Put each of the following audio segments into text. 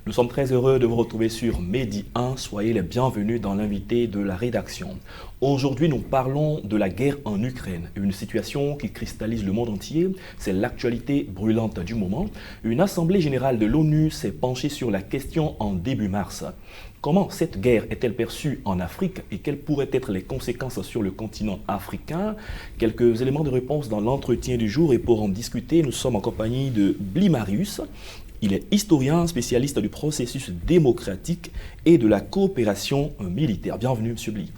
Nous sommes très heureux de vous retrouver sur Medi 1. Soyez les bienvenus dans l'invité de la rédaction. Aujourd'hui, nous parlons de la guerre en Ukraine, une situation qui cristallise le monde entier. C'est l'actualité brûlante du moment. Une assemblée générale de l'ONU s'est penchée sur la question en début mars. Comment cette guerre est-elle perçue en Afrique et quelles pourraient être les conséquences sur le continent africain? Quelques éléments de réponse dans l'entretien du jour et pour en discuter, nous sommes en compagnie de Blimarius. Il est historien, spécialiste du processus démocratique et de la coopération militaire. Bienvenue, M. Bli.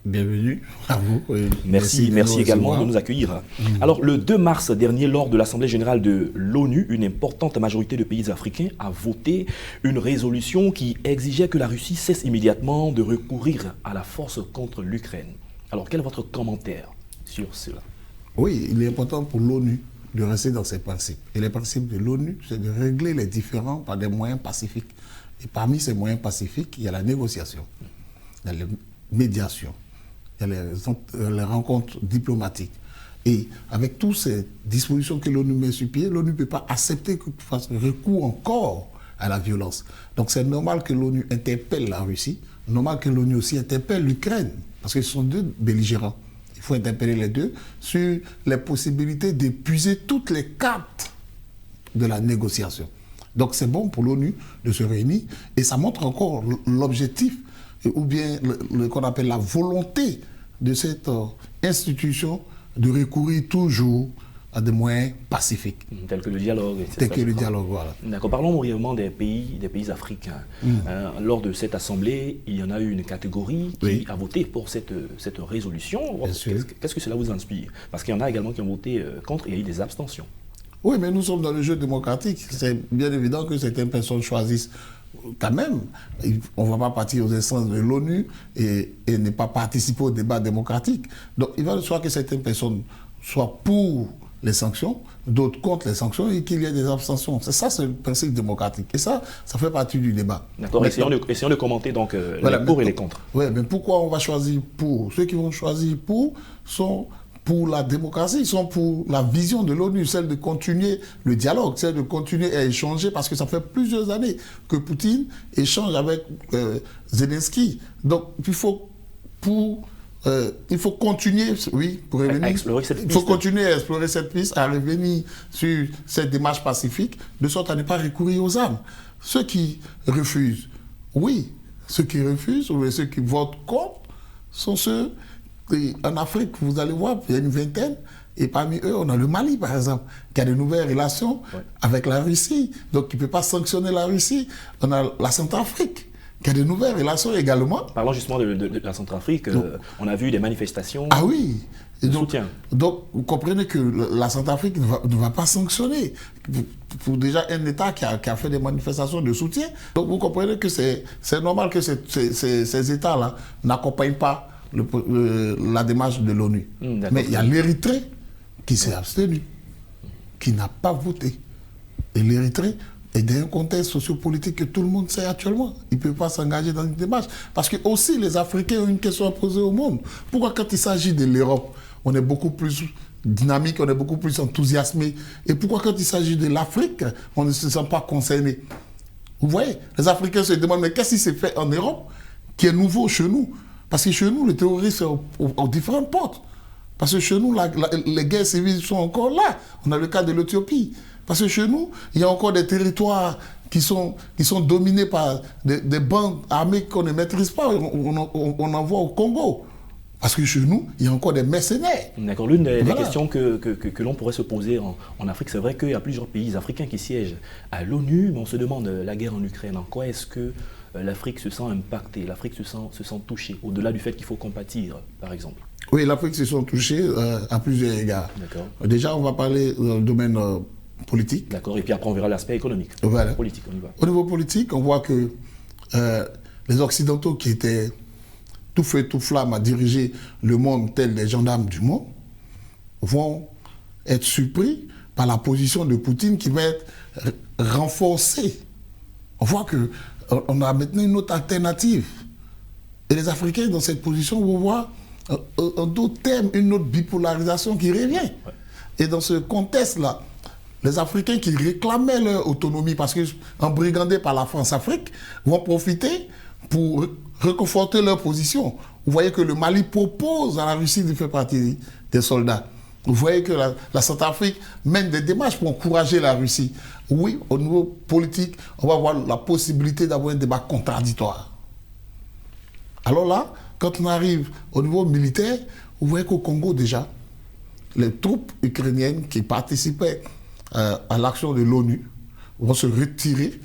Bienvenue à vous. Merci également de nous accueillir. Alors, le 2 mars dernier, lors de l'Assemblée générale de l'ONU, une importante majorité de pays africains a voté une résolution qui exigeait que la Russie cesse immédiatement de recourir à la force contre l'Ukraine. Alors, quel est votre commentaire sur cela? Oui, il est important pour l'ONU de rester dans ses principes. Et les principes de l'ONU, c'est de régler les différends par des moyens pacifiques. Et parmi ces moyens pacifiques, il y a la négociation, il y a la médiation, il y a les rencontres diplomatiques. Et avec toutes ces dispositions que l'ONU met sur pied, l'ONU ne peut pas accepter que fasse recours encore à la violence. Donc c'est normal que l'ONU interpelle la Russie, normal que l'ONU aussi interpelle l'Ukraine, parce que ce sont deux belligérants. Il faut interpeller les deux sur les possibilités d'épuiser toutes les cartes de la négociation. Donc c'est bon pour l'ONU de se réunir et ça montre encore l'objectif ou bien qu'on appelle la volonté de cette institution de recourir toujours à des moyens pacifiques. Tels que le dialogue. Tel que le dialogue, voilà. D'accord. Parlons brièvement des pays africains. Lors de cette assemblée, il y en a eu une catégorie qui a voté pour cette résolution. Qu'est-ce que cela vous inspire? Parce qu'il y en a également qui ont voté contre et il y a eu des abstentions. Oui, mais nous sommes dans le jeu démocratique. C'est bien évident que certaines personnes choisissent quand même. On ne va pas partir aux instances de l'ONU et ne pas participer au débat démocratique. Donc il va de soi que certaines personnes soient pour les sanctions, d'autres contre les sanctions et qu'il y ait des abstentions. C'est ça, c'est le principe démocratique. Et ça fait partie du débat. D'accord, essayons de commenter donc les pour et les contre. Oui, mais pourquoi on va choisir pour? Ceux qui vont choisir pour sont pour la démocratie, ils sont pour la vision de l'ONU, celle de continuer le dialogue, celle de continuer à échanger, parce que ça fait plusieurs années que Poutine échange avec Zelensky. Donc il faut continuer, pour revenir, il faut continuer à explorer cette piste, à revenir sur cette démarche pacifique, de sorte à ne pas recourir aux armes. Ceux qui refusent, oui, ceux qui refusent, ou ceux qui votent contre, sont ceux, en Afrique, vous allez voir, il y a une vingtaine, et parmi eux, on a le Mali, par exemple, qui a de nouvelles relations avec la Russie, donc qui ne peut pas sanctionner la Russie. On a la Centrafrique, qui a de nouvelles relations également. Parlons justement de la Centrafrique, on a vu des manifestations de soutien. Donc, vous comprenez que la Centrafrique ne va pas sanctionner pour déjà un État qui a fait des manifestations de soutien. Donc, vous comprenez que c'est normal que ces États-là n'accompagnent pas la démarche de l'ONU. Mais il y a l'Érythrée qui s'est abstenu, qui n'a pas voté. Et l'Érythrée est dans un contexte sociopolitique que tout le monde sait actuellement. Il ne peut pas s'engager dans une démarche. Parce que aussi les Africains ont une question à poser au monde. Pourquoi quand il s'agit de l'Europe, on est beaucoup plus dynamique, on est beaucoup plus enthousiasmé? Et pourquoi quand il s'agit de l'Afrique, on ne se sent pas concerné? Vous voyez, les Africains se demandent, mais qu'est-ce qui s'est fait en Europe qui est nouveau chez nous? Parce que chez nous, le terrorisme est aux différentes portes. Parce que chez nous, les guerres civiles sont encore là. On a le cas de l'Éthiopie. Parce que chez nous, il y a encore des territoires qui sont dominés par des bandes armées qu'on ne maîtrise pas. On envoie au Congo. Parce que chez nous, il y a encore des mercenaires. D'accord. L'une des questions que l'on pourrait se poser en Afrique, c'est vrai qu'il y a plusieurs pays africains qui siègent à l'ONU, mais on se demande la guerre en Ukraine. En quoi est-ce que l'Afrique se sent impactée, l'Afrique se sent touchée, au-delà du fait qu'il faut compatir, par exemple? Oui, l'Afrique se sent touchée à plusieurs égards. D'accord. Déjà, on va parler dans le domaine politique. D'accord, et puis après on verra l'aspect économique. Voilà. Politique, on y va. Au niveau politique, on voit que les Occidentaux qui étaient tout feu, tout flamme à diriger le monde tel des gendarmes du monde vont être surpris par la position de Poutine qui va être renforcée. On voit qu'on a maintenant une autre alternative. Et les Africains, dans cette position, vont voir en d'autres termes une autre bipolarisation qui revient. Ouais. Et dans ce contexte-là, les Africains qui réclamaient leur autonomie, parce qu'en brigandés par la France-Afrique, vont profiter pour reconforter leur position. Vous voyez que le Mali propose à la Russie de faire partie des soldats. Vous voyez que la Centrafrique mène des démarches pour encourager la Russie. Oui, au niveau politique, on va avoir la possibilité d'avoir un débat contradictoire. Alors là, quand on arrive au niveau militaire, vous voyez qu'au Congo déjà, les troupes ukrainiennes qui participaient à l'action de l'ONU vont se retirer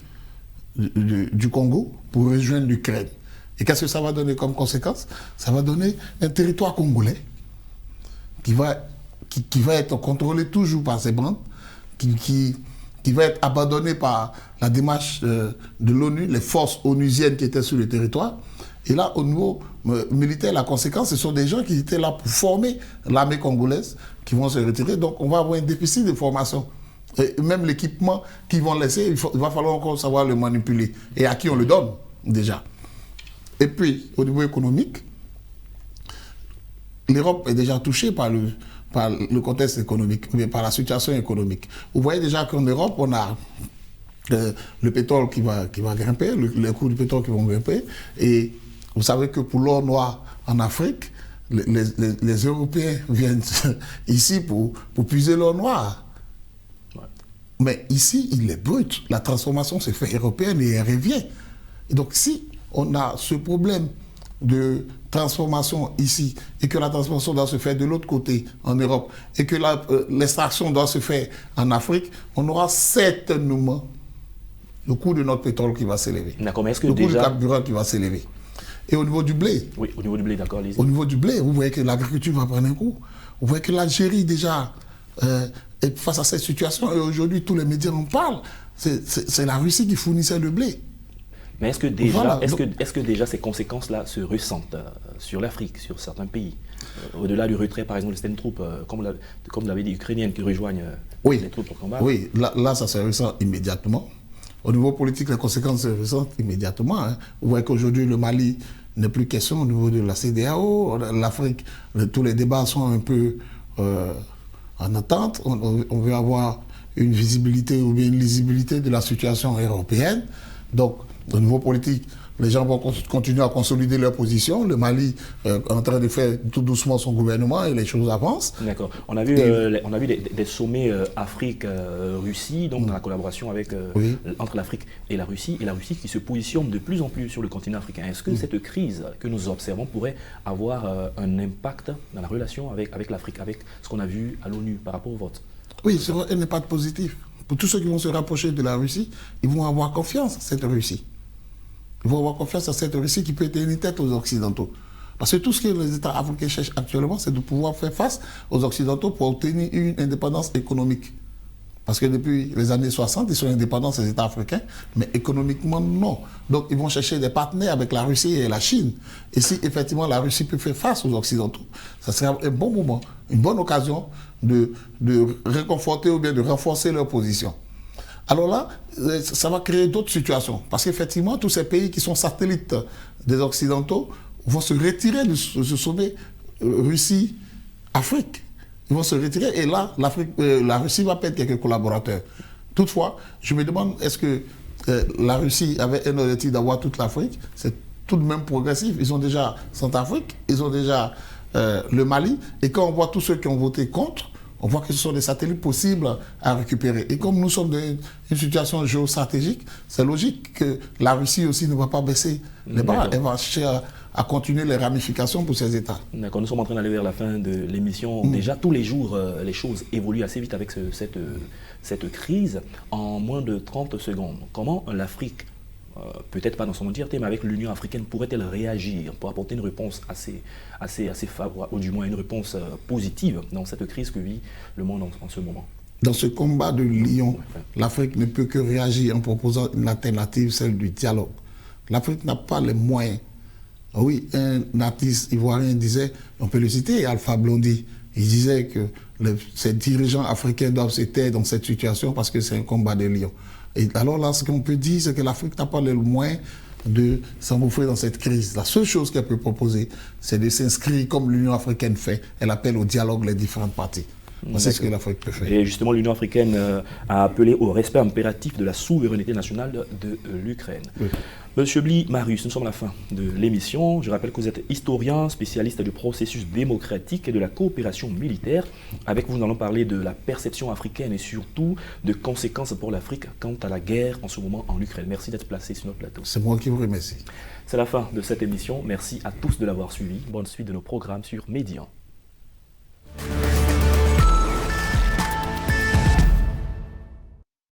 du Congo pour rejoindre l'Ukraine. Et qu'est-ce que ça va donner comme conséquence? Ça va donner un territoire congolais qui va être contrôlé toujours par ces bandes, qui va être abandonné par la démarche de l'ONU, les forces onusiennes qui étaient sur le territoire. Et là, au niveau militaire, la conséquence, ce sont des gens qui étaient là pour former l'armée congolaise, qui vont se retirer. Donc, on va avoir un déficit de formation. Et même l'équipement qu'ils vont laisser, il va falloir encore savoir le manipuler. Et à qui on le donne, déjà. Et puis, au niveau économique, l'Europe est déjà touchée par le contexte économique, mais par la situation économique. Vous voyez déjà qu'en Europe, on a le pétrole qui va grimper, les coûts du pétrole qui vont grimper. Et vous savez que pour l'or noir en Afrique, les Européens viennent ici pour puiser l'or noir. Ouais. Mais ici, il est brut. La transformation se fait européenne et elle revient. Et donc, si on a ce problème de transformation ici et que la transformation doit se faire de l'autre côté en Europe et que l'extraction doit se faire en Afrique, on aura certainement le coût de notre pétrole qui va s'élever. D'accord, mais est-ce que le coût du carburant qui va s'élever. Et au niveau du blé. Oui, au niveau du blé, d'accord, Au niveau du blé, vous voyez que l'agriculture va prendre un coup. Vous voyez que l'Algérie déjà est face à cette situation et aujourd'hui tous les médias en parlent. C'est la Russie qui fournissait le blé. Mais est-ce que déjà, voilà. est-ce que déjà ces conséquences-là se ressentent sur l'Afrique, sur certains pays, au-delà du retrait, par exemple, de certaines troupes, comme vous l'avez dit, ukrainiennes qui rejoignent les troupes au combat? Oui, là, ça se ressent immédiatement. Au niveau politique, les conséquences se ressentent immédiatement. Hein. Vous voyez qu'aujourd'hui, le Mali n'est plus question au niveau de la CEDEAO, l'Afrique, tous les débats sont un peu en attente. On veut avoir une visibilité ou bien une lisibilité de la situation européenne. Donc, au niveau politique, les gens vont continuer à consolider leur position. Le Mali est en train de faire tout doucement son gouvernement et les choses avancent. D'accord. On a vu des sommets Afrique-Russie, donc dans la collaboration entre l'Afrique et la Russie qui se positionne de plus en plus sur le continent africain. Est-ce que cette crise que nous observons pourrait avoir un impact dans la relation avec l'Afrique, avec ce qu'on a vu à l'ONU par rapport au vote? Oui, c'est un impact positif. Pour tous ceux qui vont se rapprocher de la Russie, ils vont avoir confiance à cette Russie. Ils vont avoir confiance à cette Russie qui peut tenir tête aux Occidentaux. Parce que tout ce que les États africains cherchent actuellement, c'est de pouvoir faire face aux Occidentaux pour obtenir une indépendance économique. Parce que depuis les années 60, ils sont indépendants, ces États africains, mais économiquement, non. Donc, ils vont chercher des partenaires avec la Russie et la Chine. Et si, effectivement, la Russie peut faire face aux Occidentaux, ça sera un bon moment, une bonne occasion de réconforter ou bien de renforcer leur position. Alors là, ça va créer d'autres situations. Parce qu'effectivement, tous ces pays qui sont satellites des Occidentaux vont se retirer de ce sommet Russie-Afrique. Ils vont se retirer et là, la Russie va perdre quelques collaborateurs. Toutefois, je me demande, est-ce que la Russie avait un objectif d'avoir toute l'Afrique? C'est tout de même progressif. Ils ont déjà Centrafrique, ils ont déjà le Mali. Et quand on voit tous ceux qui ont voté contre, on voit que ce sont des satellites possibles à récupérer. Et comme nous sommes dans une situation géostratégique, c'est logique que la Russie aussi ne va pas baisser les bras. Elle va chercher à continuer les ramifications pour ces États. D'accord, nous sommes en train d'aller vers la fin de l'émission. Déjà, tous les jours, les choses évoluent assez vite avec cette crise. En moins de 30 secondes, comment l'Afrique, peut-être pas dans son entièreté, mais avec l'Union africaine, pourrait-elle réagir pour apporter une réponse assez favorable, ou du moins une réponse positive dans cette crise que vit le monde en ce moment? Dans ce combat de lion, l'Afrique ne peut que réagir en proposant une alternative, celle du dialogue. L'Afrique n'a pas les moyens. Oui, un artiste ivoirien disait, on peut le citer, Alpha Blondy, il disait que ces dirigeants africains doivent se taire dans cette situation parce que c'est un combat de lions. Et alors là, ce qu'on peut dire, c'est que l'Afrique n'a pas les moyens de s'engouffrer dans cette crise. La seule chose qu'elle peut proposer, c'est de s'inscrire comme l'Union africaine fait. Elle appelle au dialogue les différentes parties. C'est ce que l'Afrique peut faire. Et justement, l'Union africaine a appelé au respect impératif de la souveraineté nationale de l'Ukraine. Oui. Monsieur Bli Marius, nous sommes à la fin de l'émission. Je rappelle que vous êtes historien, spécialiste du processus démocratique et de la coopération militaire. Avec vous, nous allons parler de la perception africaine et surtout de conséquences pour l'Afrique quant à la guerre en ce moment en Ukraine. Merci d'être placé sur notre plateau. C'est moi qui vous remercie. C'est la fin de cette émission. Merci à tous de l'avoir suivi. Bonne suite de nos programmes sur Médian.